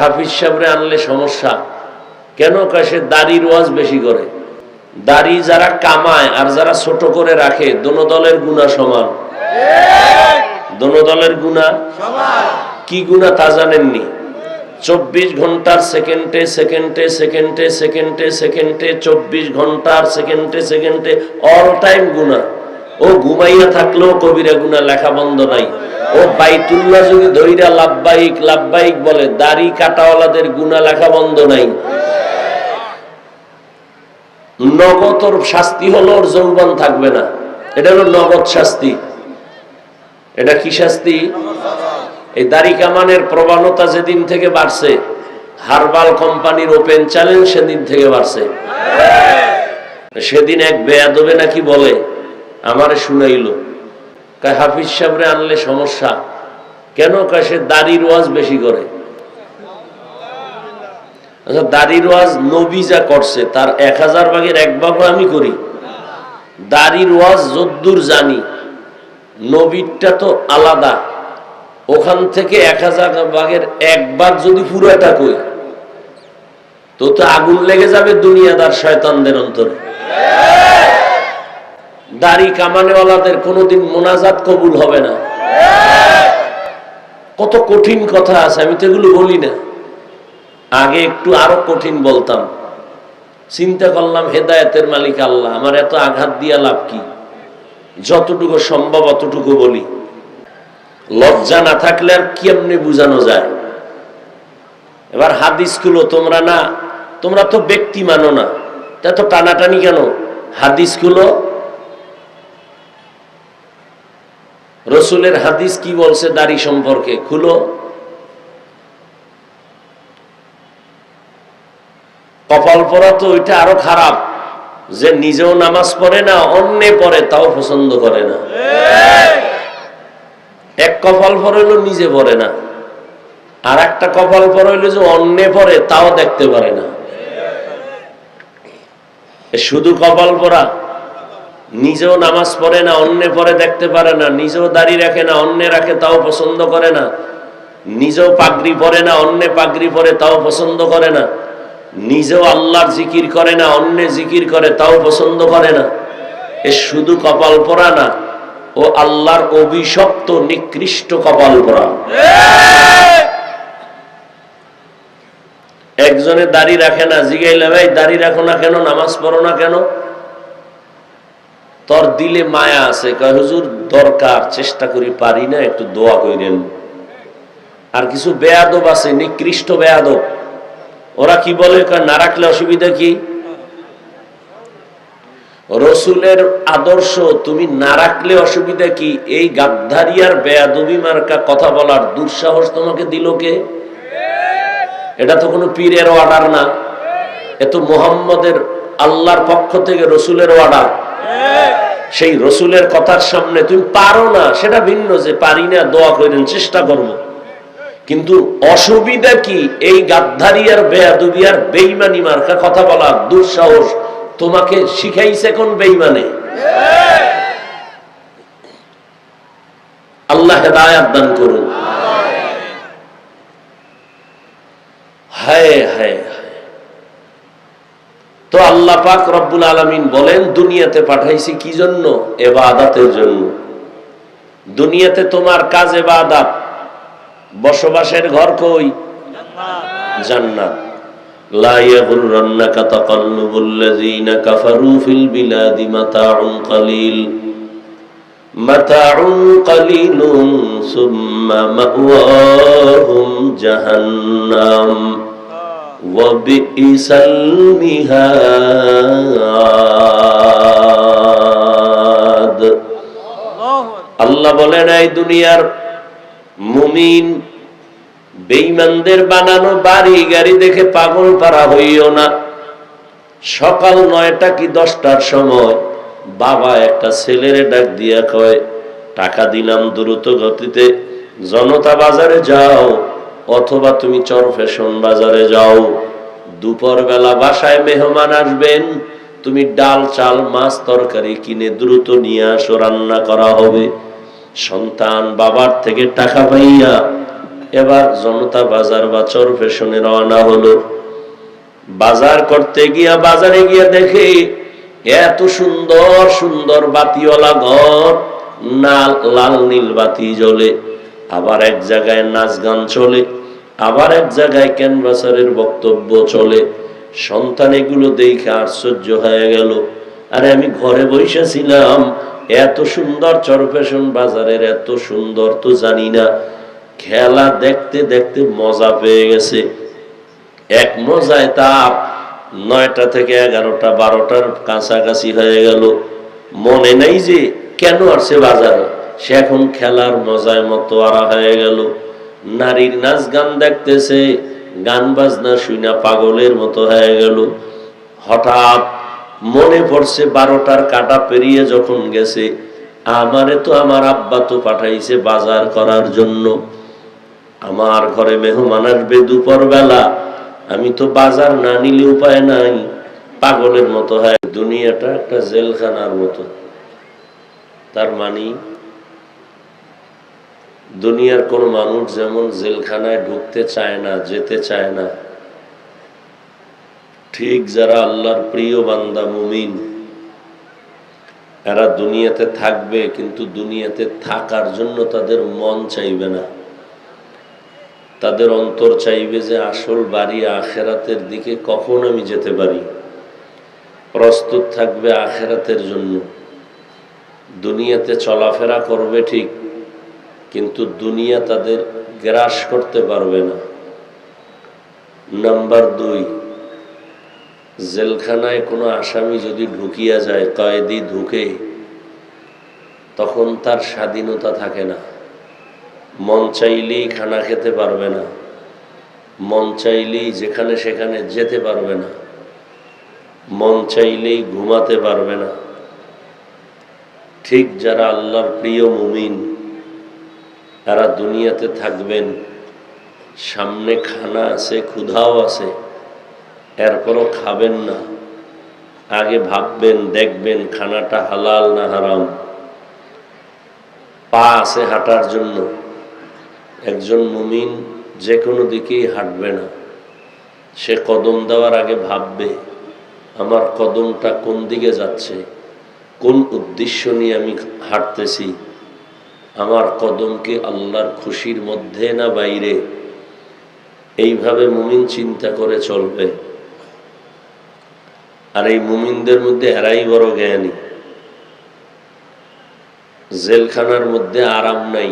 হাফিজ সাহেবরে আনলে সমস্যা কেন? সে দাড়ির ওয়াজ বেশি করে। দাড়ি যারা কামায় আর যারা ছোট করে রাখে দোনো দলের গুনাহ সমান। দোনো দলের গুনাহ সমান। কি গুনাহ তা জানেননি? 24 ঘন্টার সেকেন্ডে সেকেন্ডে সেকেন্ডে সেকেন্ডে সেকেন্ডে 24 ঘন্টার সেকেন্ডে সেকেন্ডে অল টাইম গুনাহ। ও ঘুমাইয়া থাকলেও কবিরা গুনাহ লেখা বন্ধ নাই। ও বাইতুল্লাহ যদি ধইরা লাব্বাইক লাব্বাইক বলে, দাড়ি কাটাওয়ালাদের গুনাহ লেখা বন্ধ নাই। নগদ ওর শাস্তি হলো ওর যৌবন থাকবে না। এটা হলো নগদ শাস্তি। এটা কি শাস্তি? এই দাড়ি কামানের প্রবণতা যেদিন থেকে বাড়ছে, হারবাল কোম্পানির ওপেন চ্যালেঞ্জ সেদিন থেকে বাড়ছে। সেদিন এক বেয়াদবে নাকি বলে, আমারে শুনাইলো, হাফিজ সাহেবরে আনলে সমস্যা কেন? সে দাড়ির ওয়াজ বেশি করে। আচ্ছা, দাড়ির ওয়াজ নবী যা করছে তার 1000 ভাগের 1 ভাগও আমি করি। দাড়ির ওয়াজ যদ্দূর জানি, নবীরটা তো আলাদা। ওখান থেকে 1000 ভাগের 1 ভাগ যদি পুরোটা কই তো আগুন লেগে যাবে দুনিয়াদার শয়তানদের অন্তরে। দাড়ি কামানেওয়ালাদের কোনোদিন মোনাজাত কবুল হবে না। কত কঠিন কথা আছে, আমি তো এগুলো বলি না। আগে একটু আরো কঠিন বলতাম, চিন্তা করলাম হেদায়েতের মালিক আল্লাহ, আমার এত আঘাত দিয়া লাভ কি? যতটুকু সম্ভব অতটুকু বলি। লজ্জা না থাকলে আর কেমনে বুঝানো যায়? এবার হাদিসগুলো তোমরা তো ব্যক্তি মানো না, তা তো টানাটানি কেন? হাদিসগুলো রসুলের হাদিস কি বলছে দাড়ি সম্পর্কে খুলো। কপাল পরা তো ওইটা আরো খারাপ, যে নিজেও নামাজ পড়ে না, অন্য পড়ে তাও পছন্দ করে না। এক কপাল পরা হইলো নিজে পড়ে না, আর একটা কপাল পরা হইলো যে অন্য পড়ে তাও দেখতে পারে না। শুধু কপাল পরা, নিজেও নামাজ পড়ে না, অন্য পরে দেখতে পারে না, নিজেও দাড়ি রাখে না, অন্য রাখে তাও পছন্দ করে না, নিজেও পাগড়ি পরে না, অন্য পাগড়ি পরে তাও পছন্দ করে না, নিজেও আল্লাহর জিকির করে না, অন্য জিকির করে তাও পছন্দ করে না। এ শুধু কপাল পরা না, ও আল্লাহর অভিশপ্ত নিকৃষ্ট কপাল পরা। একজনে দাড়ি রাখে না, জিগাইলে ভাই দাড়ি রাখো না কেন, নামাজ পড়ো না কেন? তোর দিলে মায়া আছে, কয় হুজুর দরকার, চেষ্টা করি, পারি না, একটু দোয়া কইরেন। আর কিছু বেয়াদব আছে, নিকৃষ্ট বেয়াদব, ওরা কি বলে, কয় না রাখলে অসুবিধা কি? রসুলের আদর্শ তুমি না রাখলে অসুবিধা কি? এই গাদ্দারিয়ার বেয়াদবি মার্কা কথা বলার দুঃসাহস তোমাকে দিল কে? এটা তো কোনো পীরের অর্ডার না, এ তো মুহাম্মদের আল্লাহর পক্ষ থেকে রসুলের অর্ডার। সেই রসুলের কথার সামনে তুমি পারো না, সেটা ভিন্ন, যে পারি না দোয়া করেন, চেষ্টা করবো। কিন্তু অসুবিধা কি? এই গাদ্দারিয়ার বেয়াদবিয়ার বেঈমানি মার্কা কথা বলার দুঃসাহস তোমাকে শিখাইছে কোন বেঈমানে? আল্লাহ হেদায়েত দান করুন। হায় হায়, তো আল্লাহ পাক রব্বুল আলামিন বলেন, দুনিয়াতে পাঠাইছি কি জন্য? ইবাদতের জন্য। দুনিয়াতে তোমার কাজ ইবাদত, বসবাসের ঘর কই? জান্নাত। লা ইয়াগুররান্নাকা তাকাল্লুবুল লাযিনা কাফারু ফিল বিলাদি মাতাউন কালিলুন সুম্মা মাওয়াহুম জাহান্নাম ওয়া বিইসাল মিহাদ। আল্লাহ বলেন, এই দুনিয়ার মুমিন বেঈমানদের বানানো বাড়ি গাড়ি দেখে পাগল পারা হইও না। সকাল 9টা কি 10টার সময় বাবা একটা ছেলেরে ডাক দিয়া কয়, টাকা দিলাম দ্রুত গতিতে জনতা বাজারে যাও, অথবা তুমি চর ফ্যাশন বাজারে যাও, দুপুর বেলা বাসায় মেহমান আসবেন, তুমি ডাল চাল মাছ তরকারি কিনে দ্রুত নিয়ে আসো, রান্না করা হবে। সন্তান বাবার থেকে টাকা পাইয়া এবার জনতা বাজার বা চরফ্যাশনে রওনা হলো। বাজার করতে গিয়া বাজারে গিয়া দেখে এত সুন্দর সুন্দর বাতিওয়ালা ঘর, লাল নীল বাতি জ্বলে, আবার এক জায়গায় নাচ গান চলে, আবার এক জায়গায় ক্যানভাসারের বক্তব্য চলে। সন্তান এগুলো দেখে আশ্চর্য হয়ে গেল। আরে আমি ঘরে বসেছিলাম, এত সুন্দর চরফ্যাশন বাজারের এত সুন্দর তো জানি না। খেলা দেখতে দেখতে মজা পেয়ে গেছে। এক মজায় তার 9টা থেকে 11টা 12টার কাছাকাছি হয়ে গেল। মনে নাই যে কেন আসছে বাজারে। সে এখন খেলার মজায় মতো আরা হয়ে গেল। নারীর নাচ গান দেখতেছে, গান বাজনা শুনা পাগলের মতো হয়ে গেল। হঠাৎ মনে পড়ছে 12টার কাটা পেরিয়ে যখন গেছে, আমারে তো আমার আব্বা তো পাঠাইছে বাজার করার জন্য। আমার ঘরে মেহমান আসবে দুপুর বেলা, আমি তো বাজার না নিলে উপায় নাই। পাগলের মতো হয়। দুনিয়াটা একটা জেলখানার মতো। তার মানে দুনিয়ার কোন মানুষ যেমন জেলখানায় ঢুকতে চায় না, যেতে চায় না, ঠিক যারা আল্লাহর প্রিয় বান্দা মুমিন, এরা দুনিয়াতে থাকবে, কিন্তু দুনিয়াতে থাকার জন্য তাদের মন চাইবে না। তাদের অন্তর চাইবে যে আসল বাড়ি আখেরাতের দিকে কখন আমি যেতে পারি। প্রস্তুত থাকবে আখেরাতের জন্য। দুনিয়াতে চলাফেরা করবে ঠিক, কিন্তু দুনিয়া তাদের গ্রাস করতে পারবে না। নাম্বার 2, জেলখানায় কোনো আসামি যদি ঢুকিয়া যায়, কয়েদি ঢুকে, তখন তার স্বাধীনতা থাকে না। মন চাইলেই খানা খেতে পারবে না, মন চাইলেই যেখানে সেখানে যেতে পারবে না, মন চাইলেই ঘুমাতে পারবে না। ঠিক যারা আল্লাহর প্রিয় মুমিন, তারা দুনিয়াতে থাকবেন, সামনে খানা আছে, ক্ষুধাও আছে, এরপরও খাবেন না। আগে ভাববেন, দেখবেন খানাটা হালাল না হারাম। পা আছে হাঁটার জন্য। একজন মুমিন যে কোনো দিকেই হাঁটবে না। সে কদম দেওয়ার আগে ভাববে, আমার কদমটা কোন দিকে যাচ্ছে, কোন উদ্দেশ্য নিয়ে আমি হাঁটতেছি, আমার কদম কি আল্লাহর খুশির মধ্যে না বাইরে। এইভাবে মুমিন চিন্তা করে চলবে। আর এই মুমিনদের মধ্যে এরাই বড় জ্ঞানী। জেলখানার মধ্যে আরাম নাই,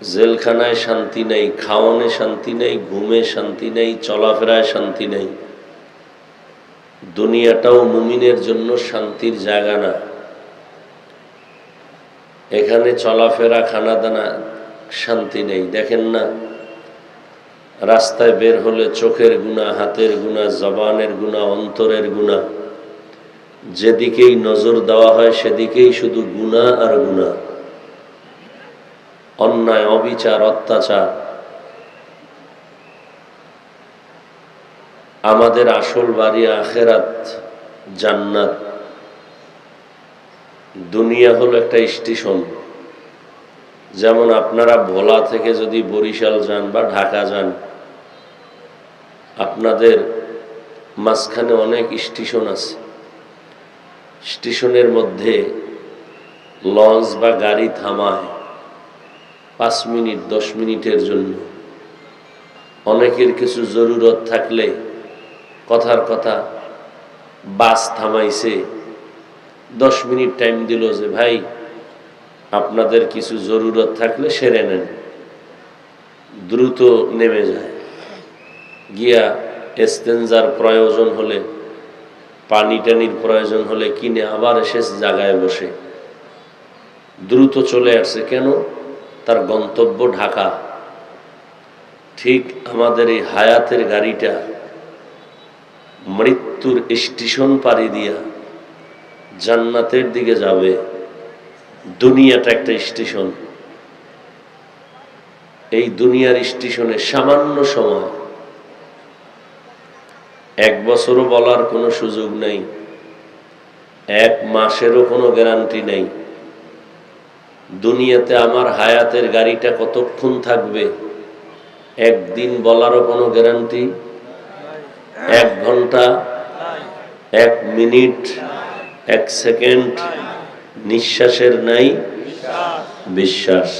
জেলখানায় শান্তি নেই, খাওয়ানে শান্তি নেই, ঘুমে শান্তি নেই, চলাফেরায় শান্তি নেই। দুনিয়াটাও মুমিনের জন্য শান্তির জায়গা না। এখানে চলাফেরা, খানা দানা শান্তি নেই। দেখেন না, রাস্তায় বের হলে চোখের গুনাহ, হাতের গুনাহ, জবানের গুনাহ, অন্তরের গুনাহ, যেদিকেই নজর দেওয়া হয় সেদিকেই শুধু গুনাহ আর গুনাহ, অন্যায়, অবিচার, অত্যাচার। আমাদের আসল বাড়ি আখেরাত, জান্নাত। দুনিয়া হলো একটা স্টেশন। যেমন আপনারা ভোলা থেকে যদি বরিশাল যান বা ঢাকা যান, আপনাদের মাঝখানে অনেক স্টেশন আছে। স্টেশনের মধ্যে লঞ্চ বা গাড়ি থামায় 5 মিনিট 10 মিনিটের জন্য। অনেকের কিছু জরুরত থাকলে, কথার কথা বাস থামাইছে, 10 মিনিট টাইম দিল যে ভাই আপনাদের কিছু জরুরত থাকলে সেরে নেন। দ্রুত নেমে যায়, গিয়া এস্তেঞ্জার প্রয়োজন হলে, পানি টানির প্রয়োজন হলে কিনে আবার এসে জায়গায় বসে দ্রুত চলে আসছে। কেন? তার গন্তব্য ঢাকা। ঠিক আমাদের এই হায়াতের গাড়িটা মৃত্যুর স্টেশন পাড়ি দিয়া জান্নাতের দিকে যাবে। দুনিয়াটা একটা স্টেশন। এই দুনিয়ার স্টেশনে সামান্য সময়, 1 বছরও বলার কোনো সুযোগ নেই, 1 মাসেরও কোনো গ্যারান্টি নেই। দুনিয়াতে আমার হায়াতের গাড়িটা কতক্ষণ থাকবে একদিন বলারও কোনো গ্যারান্টি, 1 ঘন্টা, 1 মিনিট, 1 সেকেন্ড নিঃশ্বাসের নাই বিশ্বাস।